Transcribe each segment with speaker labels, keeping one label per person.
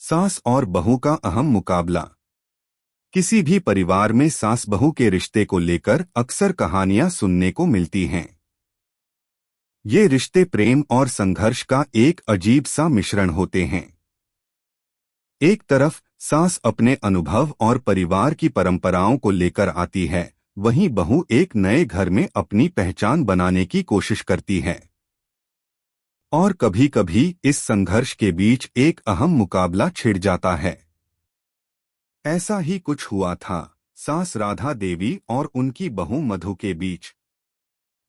Speaker 1: सास और बहू का अहम मुकाबला। किसी भी परिवार में सास बहू के रिश्ते को लेकर अक्सर कहानियां सुनने को मिलती हैं। ये रिश्ते प्रेम और संघर्ष का एक अजीब सा मिश्रण होते हैं। एक तरफ सास अपने अनुभव और परिवार की परंपराओं को लेकर आती है, वहीं बहू एक नए घर में अपनी पहचान बनाने की कोशिश करती है। और कभी कभी इस संघर्ष के बीच एक अहम मुकाबला छिड़ जाता है। ऐसा ही कुछ हुआ था सास राधा देवी और उनकी बहू मधु के बीच।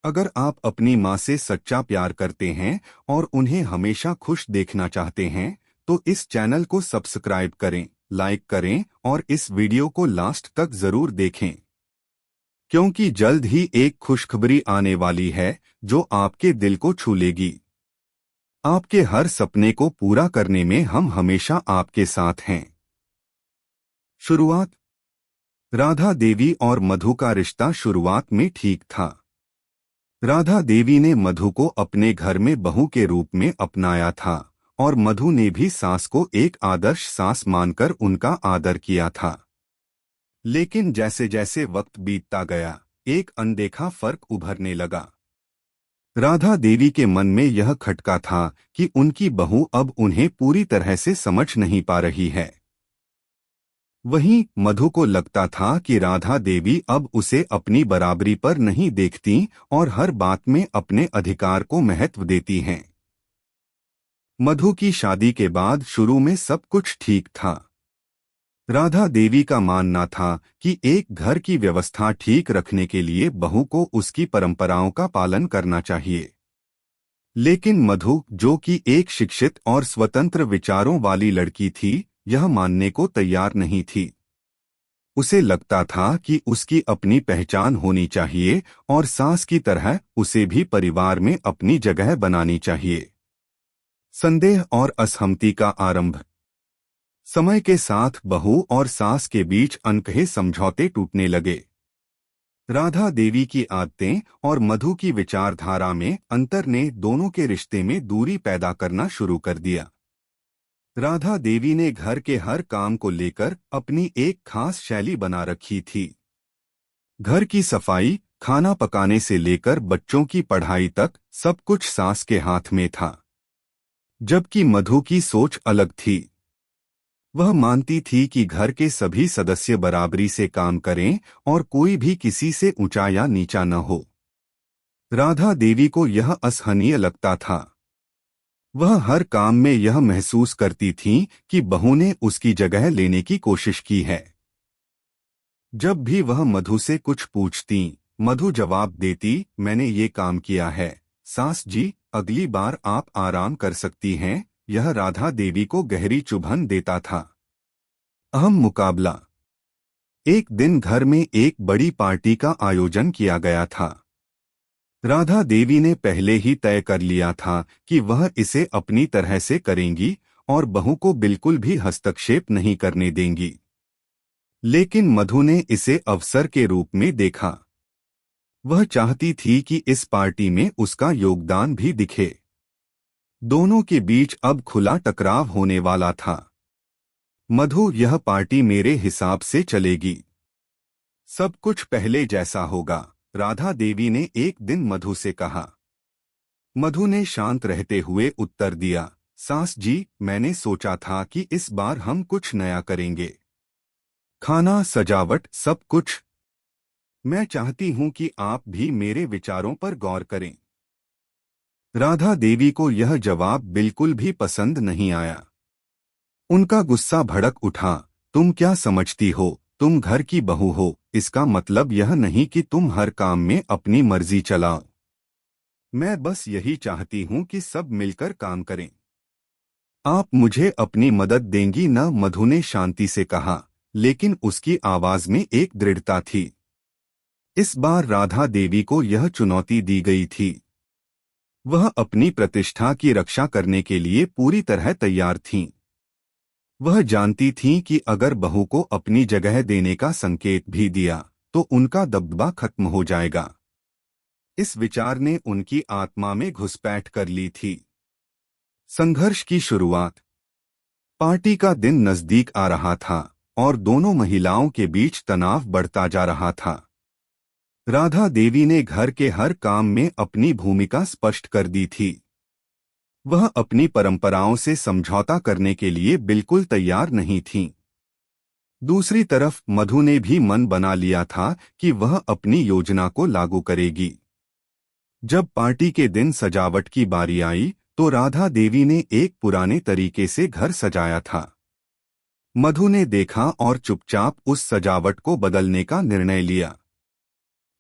Speaker 1: अगर आप अपनी माँ से सच्चा प्यार करते हैं और उन्हें हमेशा खुश देखना चाहते हैं तो इस चैनल को सब्सक्राइब करें, लाइक करें और इस वीडियो को लास्ट तक जरूर देखें, क्योंकि जल्द ही एक खुशखबरी आने वाली है जो आपके दिल को छू लेगी। आपके हर सपने को पूरा करने में हम हमेशा आपके साथ हैं। शुरुआत। राधा देवी और मधु का रिश्ता शुरुआत में ठीक था। राधा देवी ने मधु को अपने घर में बहू के रूप में अपनाया था और मधु ने भी सास को एक आदर्श सास मानकर उनका आदर किया था। लेकिन जैसे जैसे वक्त बीतता गया, एक अनदेखा फर्क उभरने लगा। राधा देवी के मन में यह खटका था कि उनकी बहू अब उन्हें पूरी तरह से समझ नहीं पा रही है। वहीं मधु को लगता था कि राधा देवी अब उसे अपनी बराबरी पर नहीं देखती और हर बात में अपने अधिकार को महत्व देती हैं। मधु की शादी के बाद शुरू में सब कुछ ठीक था। राधा देवी का मानना था कि एक घर की व्यवस्था ठीक रखने के लिए बहू को उसकी परंपराओं का पालन करना चाहिए। लेकिन मधु, जो कि एक शिक्षित और स्वतंत्र विचारों वाली लड़की थी, यह मानने को तैयार नहीं थी। उसे लगता था कि उसकी अपनी पहचान होनी चाहिए और सास की तरह उसे भी परिवार में अपनी जगह बनानी चाहिए। संदेह और असहमति का आरंभ। समय के साथ बहू और सास के बीच अनकहे समझौते टूटने लगे। राधा देवी की आदतें और मधु की विचारधारा में अंतर ने दोनों के रिश्ते में दूरी पैदा करना शुरू कर दिया। राधा देवी ने घर के हर काम को लेकर अपनी एक खास शैली बना रखी थी। घर की सफाई, खाना पकाने से लेकर बच्चों की पढ़ाई तक सब कुछ सास के हाथ में था। जबकि मधु की सोच अलग थी। वह मानती थी कि घर के सभी सदस्य बराबरी से काम करें और कोई भी किसी से ऊंचा या नीचा न हो। राधा देवी को यह असहनीय लगता था। वह हर काम में यह महसूस करती थी कि बहू ने उसकी जगह लेने की कोशिश की है। जब भी वह मधु से कुछ पूछती, मधु जवाब देती, मैंने ये काम किया है सास जी, अगली बार आप आराम कर सकती हैं। यह राधा देवी को गहरी चुभन देता था। अहम मुकाबला। एक दिन घर में एक बड़ी पार्टी का आयोजन किया गया था। राधा देवी ने पहले ही तय कर लिया था कि वह इसे अपनी तरह से करेंगी और बहू को बिल्कुल भी हस्तक्षेप नहीं करने देंगी। लेकिन मधु ने इसे अवसर के रूप में देखा। वह चाहती थी कि इस पार्टी में उसका योगदान भी दिखे। दोनों के बीच अब खुला टकराव होने वाला था। मधु, यह पार्टी मेरे हिसाब से चलेगी। सब कुछ पहले जैसा होगा, राधा देवी ने एक दिन मधु से कहा। मधु ने शांत रहते हुए उत्तर दिया, सास जी, मैंने सोचा था कि इस बार हम कुछ नया करेंगे। खाना, सजावट, सब कुछ। मैं चाहती हूं कि आप भी मेरे विचारों पर गौर करें। राधा देवी को यह जवाब बिल्कुल भी पसंद नहीं आया। उनका गुस्सा भड़क उठा। तुम क्या समझती हो, तुम घर की बहू हो, इसका मतलब यह नहीं कि तुम हर काम में अपनी मर्जी चलाओ। मैं बस यही चाहती हूं कि सब मिलकर काम करें। आप मुझे अपनी मदद देंगी न? मधु ने शांति से कहा, लेकिन उसकी आवाज में एक दृढ़ता थी। इस बार राधा देवी को यह चुनौती दी गई थी। वह अपनी प्रतिष्ठा की रक्षा करने के लिए पूरी तरह तैयार थीं। वह जानती थीं कि अगर बहू को अपनी जगह देने का संकेत भी दिया तो उनका दबदबा खत्म हो जाएगा। इस विचार ने उनकी आत्मा में घुसपैठ कर ली थी। संघर्ष की शुरुआत। पार्टी का दिन नजदीक आ रहा था और दोनों महिलाओं के बीच तनाव बढ़ता जा रहा था। राधा देवी ने घर के हर काम में अपनी भूमिका स्पष्ट कर दी थी। वह अपनी परंपराओं से समझौता करने के लिए बिल्कुल तैयार नहीं थीं। दूसरी तरफ मधु ने भी मन बना लिया था कि वह अपनी योजना को लागू करेगी। जब पार्टी के दिन सजावट की बारी आई तो राधा देवी ने एक पुराने तरीके से घर सजाया था। मधु ने देखा और चुपचाप उस सजावट को बदलने का निर्णय लिया।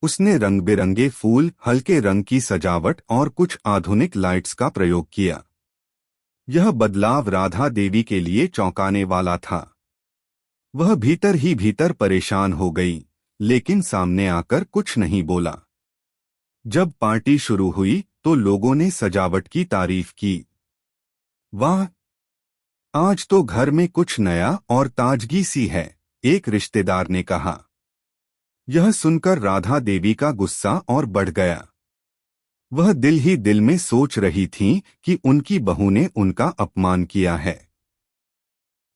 Speaker 1: उसने रंग बिरंगे फूल, हल्के रंग की सजावट और कुछ आधुनिक लाइट्स का प्रयोग किया। यह बदलाव राधा देवी के लिए चौंकाने वाला था। वह भीतर ही भीतर परेशान हो गई, लेकिन सामने आकर कुछ नहीं बोला। जब पार्टी शुरू हुई तो लोगों ने सजावट की तारीफ की। वाह, आज तो घर में कुछ नया और ताजगी सी है, एक रिश्तेदार ने कहा। यह सुनकर राधा देवी का गुस्सा और बढ़ गया। वह दिल ही दिल में सोच रही थीं कि उनकी बहू ने उनका अपमान किया है।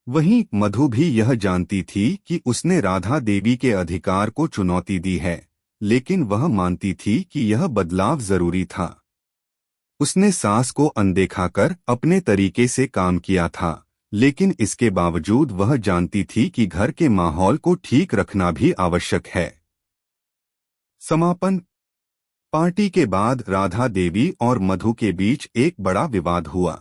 Speaker 1: वहीं मधु भी यह जानती थी कि उसने राधा देवी के अधिकार को चुनौती दी है, लेकिन वह मानती थी कि यह बदलाव जरूरी था। उसने सास को अनदेखा कर अपने तरीके से काम किया था, लेकिन इसके बावजूद वह जानती थी कि घर के माहौल को ठीक रखना भी आवश्यक है। समापन। पार्टी के बाद राधा देवी और मधु के बीच एक बड़ा विवाद हुआ।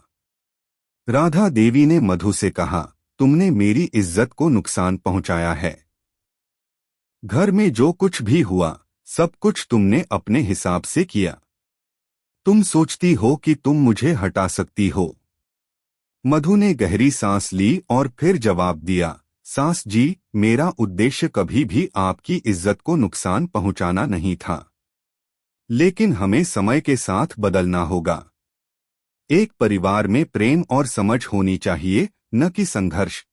Speaker 1: राधा देवी ने मधु से कहा, तुमने मेरी इज्जत को नुकसान पहुंचाया है। घर में जो कुछ भी हुआ सब कुछ तुमने अपने हिसाब से किया। तुम सोचती हो कि तुम मुझे हटा सकती हो। मधु ने गहरी सांस ली और फिर जवाब दिया, सास जी, मेरा उद्देश्य कभी भी आपकी इज्जत को नुकसान पहुंचाना नहीं था, लेकिन हमें समय के साथ बदलना होगा। एक परिवार में प्रेम और समझ होनी चाहिए, न कि संघर्ष।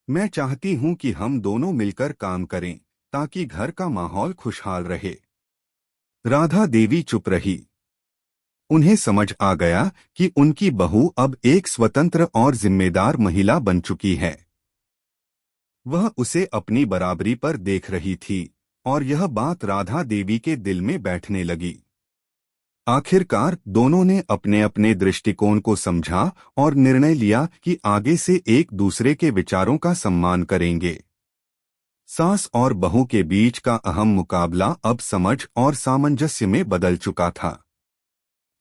Speaker 1: मैं चाहती हूं कि हम दोनों मिलकर काम करें ताकि घर का माहौल खुशहाल रहे। राधा देवी चुप रही। उन्हें समझ आ गया कि उनकी बहू अब एक स्वतंत्र और जिम्मेदार महिला बन चुकी है। वह उसे अपनी बराबरी पर देख रही थी और यह बात राधा देवी के दिल में बैठने लगी। आखिरकार दोनों ने अपने अपने दृष्टिकोण को समझा और निर्णय लिया कि आगे से एक दूसरे के विचारों का सम्मान करेंगे। सास और बहू के बीच का अहम मुकाबला अब समझ और सामंजस्य में बदल चुका था।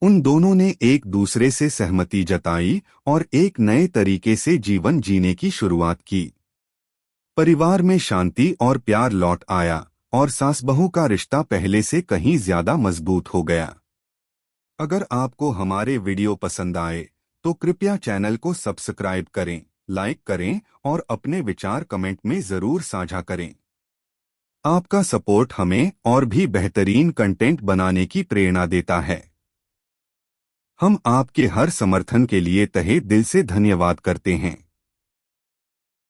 Speaker 1: उन दोनों ने एक दूसरे से सहमति जताई और एक नए तरीके से जीवन जीने की शुरुआत की। परिवार में शांति और प्यार लौट आया और सास बहू का रिश्ता पहले से कहीं ज्यादा मजबूत हो गया। अगर आपको हमारे वीडियो पसंद आए तो कृपया चैनल को सब्सक्राइब करें, लाइक करें और अपने विचार कमेंट में जरूर साझा करें। आपका सपोर्ट हमें और भी बेहतरीन कंटेंट बनाने की प्रेरणा देता है। हम आपके हर समर्थन के लिए तहे दिल से धन्यवाद करते हैं।